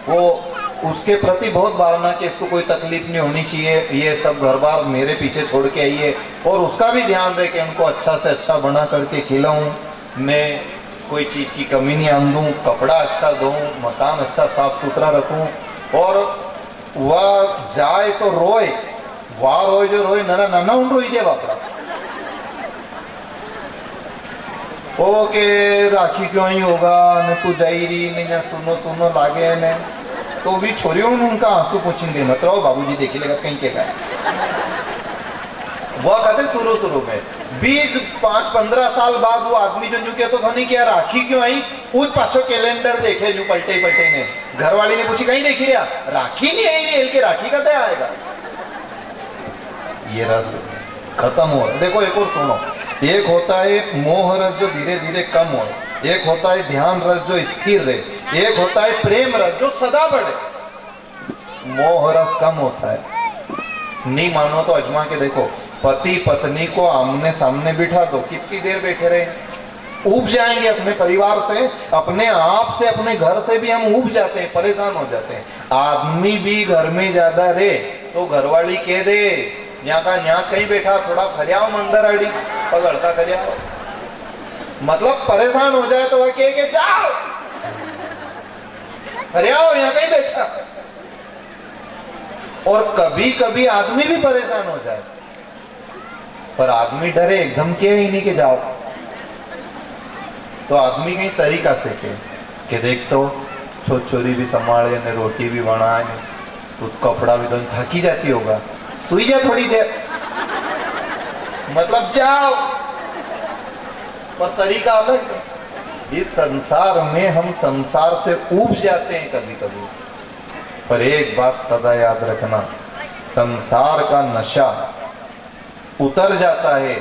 वो उसके प्रति बहुत भावना कि इसको कोई तकलीफ नहीं होनी चाहिए, ये सब घर बार मेरे पीछे छोड़ के आइए, और उसका भी ध्यान रहे कि उनको अच्छा से अच्छा बना करके खिलाऊं, मैं कोई चीज़ की कमी नहीं आन दूँ, कपड़ा अच्छा दूँ, मकान अच्छा साफ सुथरा रखूँ। और वह जाए तो रोए, वाह रोए जो रोए नाना नाना उन रोई दे बापरा ओ के राखी क्यों ही होगा न तू जाई रही नहीं ना सुनो सुनो लागे ने, तो भी छोरियों उनका आंसू पूछेंगे मत रहो बाबूजी देख लेगा कहीं के का। वह कहते शुरू में 20-15 साल बाद वो आदमी जो न्यू कहते नहीं किया राखी क्यों आई, उस पाछो कैलेंडर देखे जो पलटे ने, घर वाली ने पूछी कहीं देखी रहा, राखी नहीं आई रे के राखी का दया आएगा। ये रस खत्म हो। देखो एक और सुनो, एक होता है मोह रस जो धीरे धीरे कम हो, एक होता है ध्यान रस जो स्थिर रहे, एक होता है प्रेम रस जो सदा बढ़े। मोह रस कम होता है, नहीं मानो तो अजमा के देखो, पति पत्नी को आमने सामने बिठा दो, कितनी देर बैठे रहे, ऊब जाएंगे अपने परिवार से, अपने आप से, अपने घर से भी हम ऊब जाते हैं, परेशान हो जाते हैं। आदमी भी घर में ज्यादा रहे तो घरवाली कह दे यहाँ का न्याज कहीं बैठा, थोड़ा खरियाओ मंदर अड़ी पगड़ता खरियाओ, मतलब परेशान हो जाए तो वह कह के जाओ खरियाओ यहाँ कहीं बैठा। और कभी कभी आदमी भी परेशान हो जाए, पर आदमी डरे एकदम के ही नहीं के जाओ, तो आदमी कहीं तरीका से के देख तो छोरी भी संभाले ने रोटी भी बनाए तो कपड़ा भी तो थकी जाती होगा, सुई जा थोड़ी देर, मतलब जाओ, पर तरीका अलग है। इस संसार में हम संसार से ऊब जाते हैं कभी कभी, पर एक बात सदा याद रखना, संसार का नशा उतर जाता है,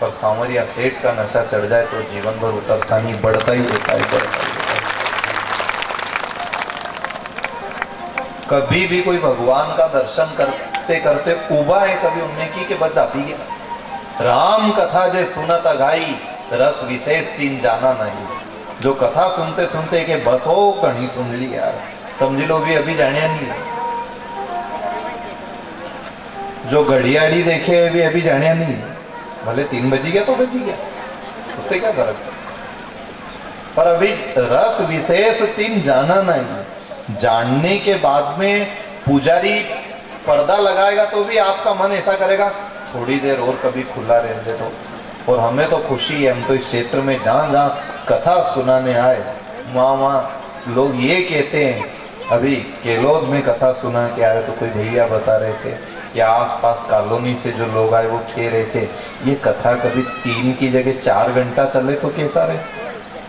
पर सांवरिया सेठ का नशा चढ़ जाए तो जीवन भर उतरता नहीं, बढ़ता ही रहता है, बढ़ता ही रहता है। कभी भी कोई भगवान का दर्शन करते करते उबा है कभी उन्हें की बद आपी गया। राम कथा जे सुनत अघाई रस विशेष तीन जाना नहीं, जो कथा सुनते सुनते के बस हो कहीं सुन ली यार, समझ लो भी अभी जाने नहीं, जो घड़ियाड़ी देखे भी अभी जाने नहीं, भले 3 बजी गया तो बजी गया, उससे क्या फर्क, पर अभी रस विशेष तीन जाना नहीं। जानने के बाद में पुजारी पर्दा लगाएगा तो भी आपका मन ऐसा करेगा थोड़ी देर और कभी खुला रहने दो। और हमें तो खुशी है, हम तो इस क्षेत्र में जहाँ जहाँ कथा सुनाने आए वहाँ लोग ये कहते हैं, अभी केलोद में कथा सुना के आए तो कोई भैया बता रहे थे या आसपास कॉलोनी से जो लोग आए वो कह रहे थे ये कथा कभी 3 की जगह 4 घंटा चले तो कैसा रहे।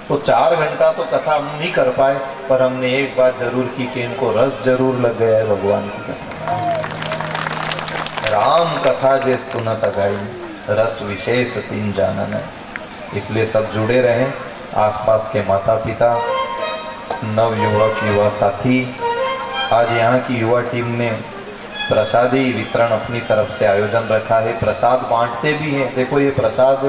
तो 4 घंटा तो कथा हम नहीं कर पाए, पर हमने एक बात जरूर की कि इनको रस जरूर लग गया है भगवान की कथा। राम कथा जे सुनत अघाई रस विशेष तीन जानन, इसलिए सब जुड़े रहें। आसपास के माता पिता, नव युवक युवा साथी, आज यहाँ की युवा टीम ने प्रसादी वितरण अपनी तरफ से आयोजन रखा है, प्रसाद बांटते भी हैं। देखो ये प्रसाद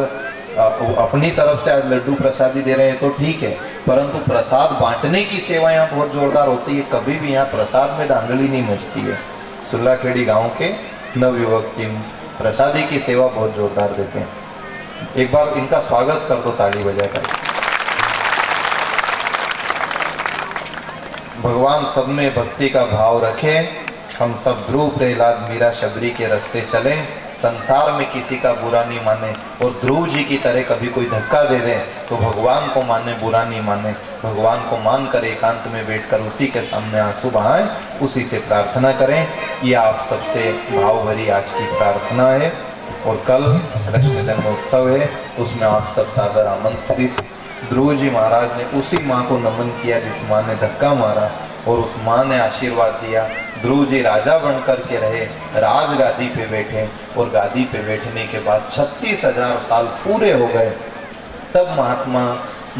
अपनी तरफ से आज लड्डू प्रसादी दे रहे हैं तो ठीक है, परंतु प्रसाद बांटने की सेवा यहाँ बहुत जोरदार होती है। कभी भी यहाँ प्रसाद में धांधली नहीं मचती है। सुल्लाखेड़ी गांव के नवयुवक टीम प्रसादी की सेवा बहुत जोरदार देते हैं। एक बार इनका स्वागत कर दो ताली बजाकर। भगवान सब में भक्ति का भाव रखे, हम सब ध्रुव प्रहलाद मीरा शबरी के रास्ते चलें, संसार में किसी का बुरा नहीं माने, और ध्रुव जी की तरह कभी कोई धक्का दे दे तो भगवान को माने, बुरा नहीं माने, भगवान को मान कर एकांत में बैठकर उसी के सामने आंसू बहाएं, उसी से प्रार्थना करें। ये आप सबसे भाव भरी आज की प्रार्थना है। और कल कृष्ण जन्मोत्सव है, उसमें आप सब सादर आमंत्रित। ध्रुव जी महाराज ने उसी माँ को नमन किया जिस माँ ने धक्का मारा, और उस माँ ने आशीर्वाद दिया। ध्रुव जी राजा बनकर के रहे, राज गादी पे बैठे, और गादी पे बैठने के बाद 36,000 साल पूरे हो गए। तब महात्मा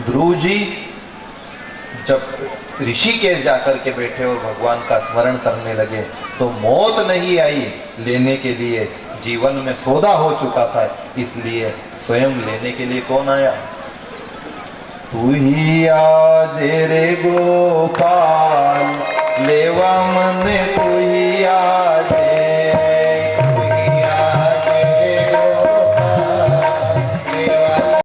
ध्रुव जी जब ऋषिकेश जाकर के बैठे और भगवान का स्मरण करने लगे तो मौत नहीं आई लेने के लिए, जीवन में सौदा हो चुका था, इसलिए स्वयं लेने के लिए कौन आया? तू ही आज रे गोपाल लेवा मने